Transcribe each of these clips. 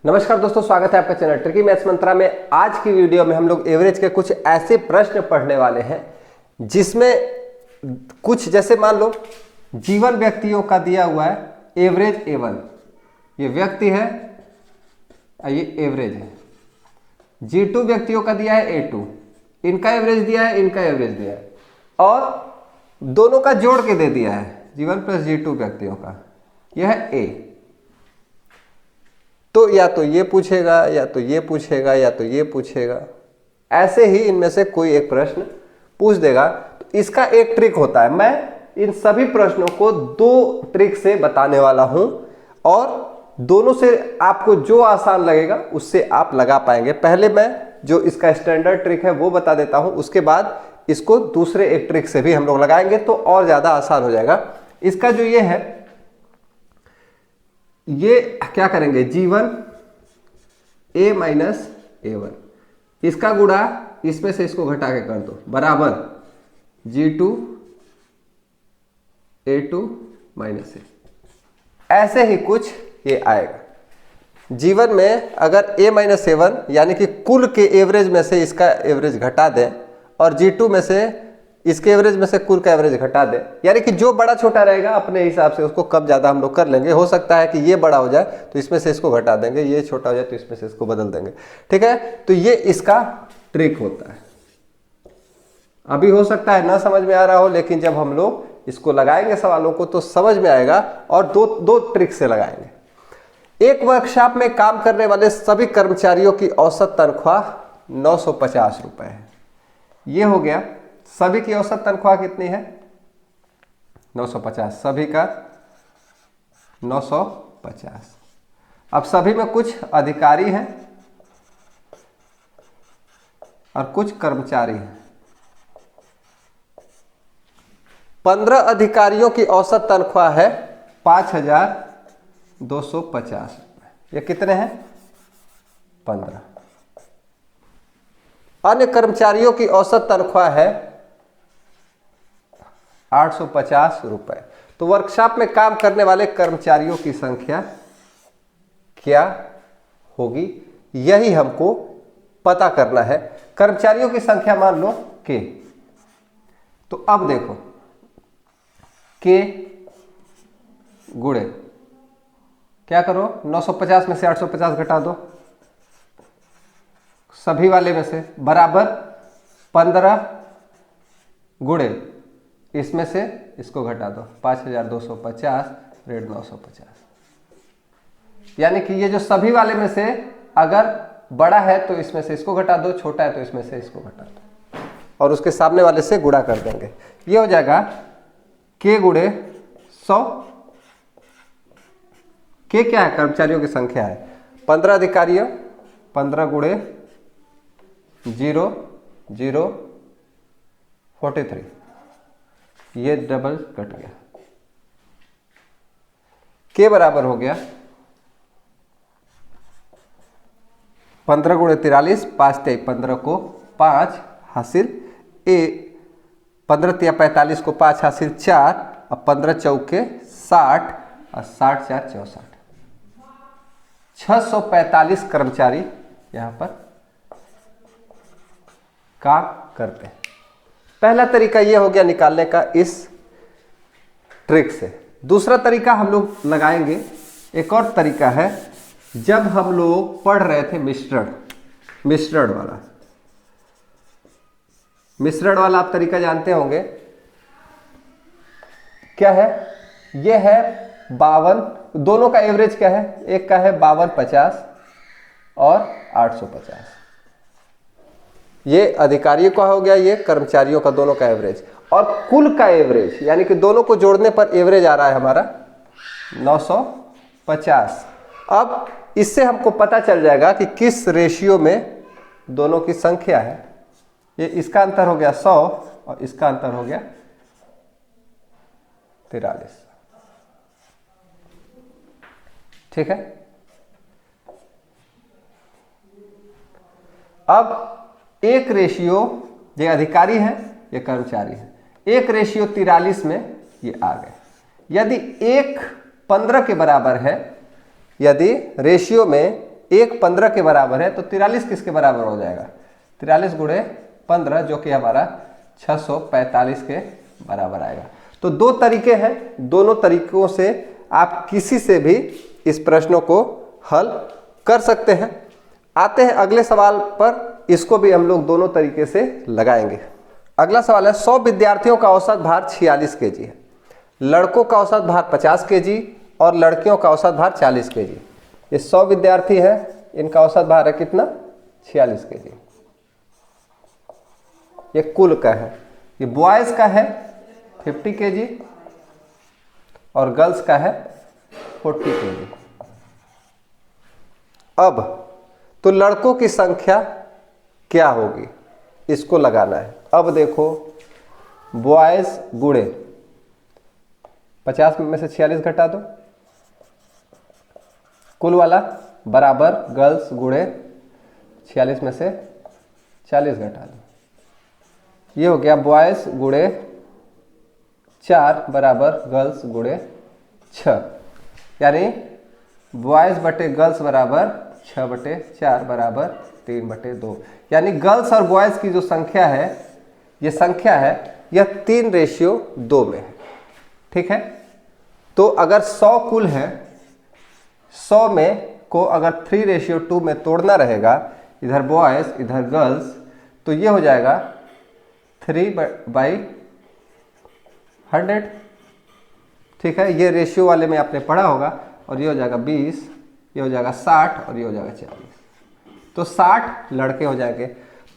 नमस्कार दोस्तों, स्वागत है आपका चैनल ट्रिकी मैथ्स मंत्रा में। आज की वीडियो में हम लोग एवरेज के कुछ ऐसे प्रश्न पढ़ने वाले हैं जिसमें कुछ जैसे मान लो जीवन व्यक्तियों का दिया हुआ है एवरेज A1, ये व्यक्ति है, ये एवरेज है। G2 व्यक्तियों का दिया है A2, इनका एवरेज दिया है, इनका एवरेज दिया है और दोनों का जोड़ के दे दिया है G1 प्लस G2 व्यक्तियों का, यह है A। तो या तो ये पूछेगा या तो ये पूछेगा या तो ये पूछेगा, ऐसे ही इनमें से कोई एक प्रश्न पूछ देगा। तो इसका एक ट्रिक होता है, मैं इन सभी प्रश्नों को दो ट्रिक से बताने वाला हूं और दोनों से आपको जो आसान लगेगा उससे आप लगा पाएंगे। पहले मैं जो इसका स्टैंडर्ड ट्रिक है वो बता देता हूं, उसके बाद इसको दूसरे एक ट्रिक से भी हम लोग लगाएंगे तो और ज्यादा आसान हो जाएगा। इसका जो ये है, ये क्या करेंगे, G1 A माइनस A1, इसका गुणा इसमें से इसको घटा के कर दो बराबर G2 A2 माइनस A। ऐसे ही कुछ ये आएगा। G1 में अगर A माइनस A1 यानी कि कुल के एवरेज में से इसका एवरेज घटा दें और G2 में से इसके एवरेज में से कुल का एवरेज घटा दे, यानी कि जो बड़ा छोटा रहेगा अपने हिसाब से उसको कम ज़्यादा हम लोग कर लेंगे। हो सकता है कि ये बड़ा हो जाए तो इसमें से इसको घटा देंगे, ये छोटा हो जाए तो इसमें से इसको बदल देंगे। ठीक है, तो ये इसका ट्रिक होता है। अभी हो सकता है ना समझ में आ रहा हो, लेकिन जब हम लोग इसको लगाएंगे सवालों को तो समझ में आएगा और दो ट्रिक से लगाएंगे। एक वर्कशॉप में काम करने वाले सभी कर्मचारियों की औसत तनख्वाह 950 रुपये है। ये हो गया, सभी की औसत तनख्वाह कितनी है 950, सभी का 950। अब सभी में कुछ अधिकारी हैं और कुछ कर्मचारी हैं। 15 अधिकारियों की औसत तनख्वाह है 5250 रुपये। ये कितने हैं 15। अन्य कर्मचारियों की औसत तनख्वाह है 850 रुपए। तो वर्कशॉप में काम करने वाले कर्मचारियों की संख्या क्या होगी, यही हमको पता करना है। कर्मचारियों की संख्या मान लो K। तो अब देखो K गुणे क्या करो, 950 में से 850 घटा दो सभी वाले में से बराबर 15 गुणे इसमें से इसको घटा दो 5250 रेड 950। यानी कि ये जो सभी वाले में से अगर बड़ा है तो इसमें से इसको घटा दो, छोटा है तो इसमें से इसको घटा दो और उसके सामने वाले से गुणा कर देंगे। ये हो जाएगा K गुणे 100। K क्या है, कर्मचारियों की संख्या है। 15 अधिकारियों, 15 गुणे 0 0 43, ये डबल कट गया। K बराबर हो गया 15 गुणे 43, 5 3 15 को 5 हासिल A, 15 3 45 को 5 हासिल 4 और 15 चौके 60 और 60 4 64। 645 कर्मचारी यहां पर काम करते हैं। पहला तरीका यह हो गया निकालने का इस ट्रिक से। दूसरा तरीका हम लोग लगाएंगे, एक और तरीका है, जब हम लोग पढ़ रहे थे मिश्रण वाला आप तरीका जानते होंगे। क्या है, यह है 52, दोनों का एवरेज क्या है, एक का है 5250 और 850। ये अधिकारियों का हो गया, ये कर्मचारियों का, दोनों का एवरेज और कुल का एवरेज, यानी कि दोनों को जोड़ने पर एवरेज आ रहा है हमारा 950। अब इससे हमको पता चल जाएगा कि किस रेशियो में दोनों की संख्या है। ये इसका अंतर हो गया 100 और इसका अंतर हो गया 43। ठीक है, अब एक रेशियो, ये अधिकारी है ये कर्मचारी है, एक रेशियो 43 में ये आ गए। यदि एक 15 के बराबर है, यदि रेशियो में 1 15 के बराबर है, तो 43 किसके बराबर हो जाएगा? 43 गुणे 15 जो कि हमारा 645 के बराबर आएगा। तो दो तरीके हैं, दोनों तरीकों से आप किसी से भी इस प्रश्नों को हल कर सकते हैं। आते हैं अगले सवाल पर, इसको भी हम लोग दोनों तरीके से लगाएंगे। अगला सवाल है 100 विद्यार्थियों का औसत भार 46 केजी है। लड़कों का औसत भार 50 केजी और लड़कियों का औसत भार 40 केजी। ये 100 विद्यार्थी है, इनका औसत भार है कितना? 46 केजी। ये कुल का है। ये बॉयज का है 50 केजी और गर्ल्स का है 40 केजी। अब तो लड़कों की संख्या क्या होगी, इसको लगाना है। अब देखो, बॉयज गुणे 50 में से 46 घटा दो, कुल वाला बराबर गर्ल्स गुणे 46 में से 40 घटा दो। ये हो गया बॉयज गुणे 4 बराबर गर्ल्स गुणे 6, यानी बॉयज बटे गर्ल्स बराबर 6 बटे 4 बराबर 3 बटे 2। यानी गर्ल्स और बॉयज की जो संख्या है, ये संख्या है, यह 3:2 में है। ठीक है, तो अगर 100 कुल है, 100 में को अगर 3:2 में तोड़ना रहेगा, इधर बॉयज इधर गर्ल्स, तो ये हो जाएगा 3/100। ठीक है, ये रेशियो वाले में आपने पढ़ा होगा। और ये हो जाएगा 20, ये हो जाएगा 60 और ये हो जाएगा 40। तो 60 लड़के हो जाएंगे।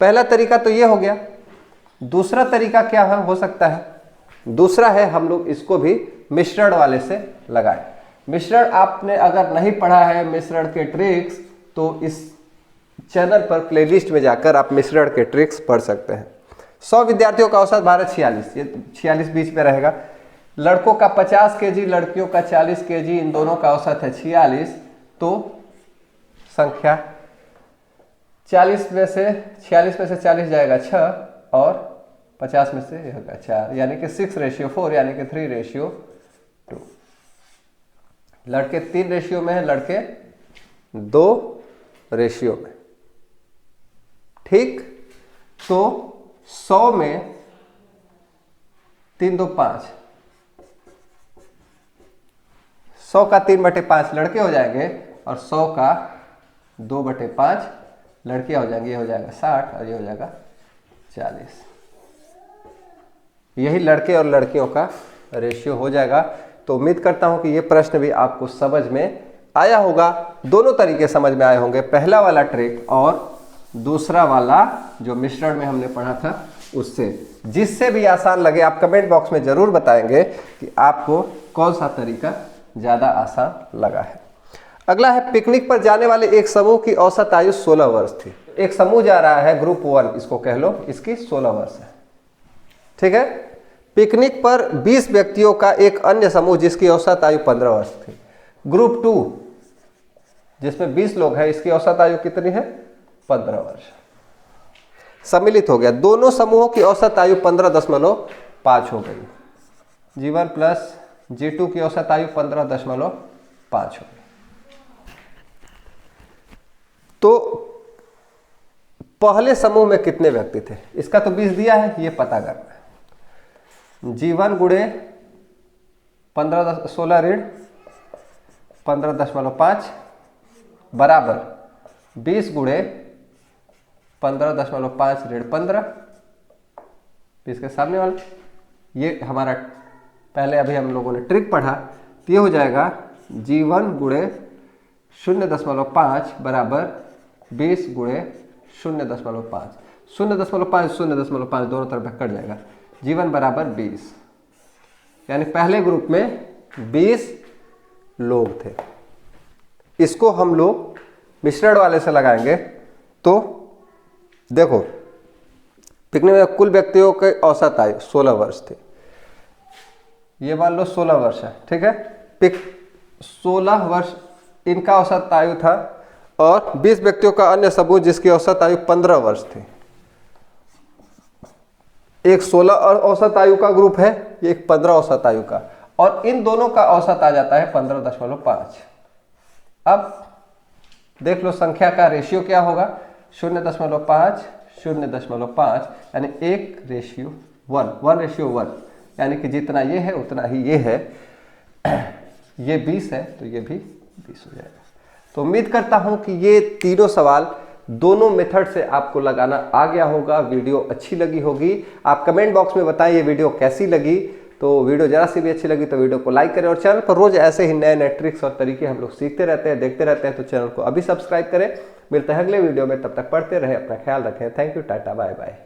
पहला तरीका तो ये हो गया। दूसरा तरीका क्या है, हो सकता है? दूसरा है हम लोग इसको भी मिश्रण वाले से लगाएं। मिश्रण आपने अगर नहीं पढ़ा है, मिश्रण के ट्रिक्स, तो इस चैनल पर प्लेलिस्ट में जाकर आप मिश्रण के ट्रिक्स पढ़ सकते हैं। 100 विद्यार्थियों का औसत भार 46, ये 46 बीच में रहेगा। लड़कों का 50 केजी, लड़कियों का 40 केजी, इन दोनों का औसत है 46। तो संख्या 46 में से 40 जाएगा 6 और 50 में से यह होगा 4, यानी कि 6:4, यानी कि 3:2। लड़के 3 रेशियो में है, लड़के 2 रेशियो में। ठीक, तो 100 में 3 2 5, 100 का 3/5 लड़के हो जाएंगे और 100 का 2/5 लड़कियां हो जाएंगी। ये हो जाएगा 60 और ये हो जाएगा 40। यही लड़के और लड़कियों का रेशियो हो जाएगा। तो उम्मीद करता हूं कि ये प्रश्न भी आपको समझ में आया होगा। दोनों तरीके समझ में आए होंगे, पहला वाला ट्रिक और दूसरा वाला जो मिश्रण में हमने पढ़ा था उससे। जिससे भी आसान लगे आप कमेंट बॉक्स में जरूर बताएंगे कि आपको कौन सा तरीका ज़्यादा आसान लगा है। अगला है, पिकनिक पर जाने वाले एक समूह की औसत आयु 16 वर्ष थी। एक समूह जा रहा है, ग्रुप 1 इसको कह लो, इसकी 16 वर्ष है। ठीक है, पिकनिक पर 20 व्यक्तियों का एक अन्य समूह जिसकी औसत आयु 15 वर्ष थी। ग्रुप 2 जिसमें 20 लोग हैं, इसकी औसत आयु कितनी है? 15 वर्ष। सम्मिलित हो गया, दोनों समूहों की औसत आयु 15.5 हो गई। G1 प्लस G2 की औसत आयु 15.5 हो गई। तो पहले समूह में कितने व्यक्ति थे, इसका तो 20 दिया है, ये पता करना है। G1 गुणे 16 ऋण 15.5 बराबर 20 गुणे 15.5 ऋण 15, 20 के सामने वाला। ये हमारा पहले अभी हम लोगों ने ट्रिक पढ़ा, तो ये हो जाएगा G1 गुणे 0.5 बराबर 20 गुणे 0.5। 0.5 दोनों तरफ कट जाएगा। G1 बराबर 20, यानी पहले ग्रुप में 20 लोग थे। इसको हम लोग मिश्रण वाले से लगाएंगे। तो देखो, पिकनिक में कुल व्यक्तियों के औसत आयु 16 वर्ष थे। ये मान लो 16 वर्ष है। ठीक है, 16 वर्ष इनका औसत आयु था और 20 व्यक्तियों का अन्य समूह जिसकी औसत आयु 15 वर्ष थी। एक 16 और औसत आयु का ग्रुप है, एक 15 औसत आयु का, और इन दोनों का औसत आ जाता है 15.5। अब देख लो संख्या का रेशियो क्या होगा, 0.5 0.5 यानी 1:1, 1:1, यानी कि जितना ये है उतना ही ये है। ये 20 है तो ये भी 20 हो जाएगा। तो उम्मीद करता हूं कि ये तीनों सवाल दोनों मेथड से आपको लगाना आ गया होगा। वीडियो अच्छी लगी होगी। आप कमेंट बॉक्स में बताएं ये वीडियो कैसी लगी। तो वीडियो जरा सी भी अच्छी लगी तो वीडियो को लाइक करें और चैनल पर रोज ऐसे ही नए नए ट्रिक्स और तरीके हम लोग सीखते रहते हैं, देखते रहते हैं। तो चैनल को अभी सब्सक्राइब करें। मिलते हैं अगले वीडियो में, तब तक पढ़ते रहे, अपना ख्याल रखें। Thank you, tata, bye bye.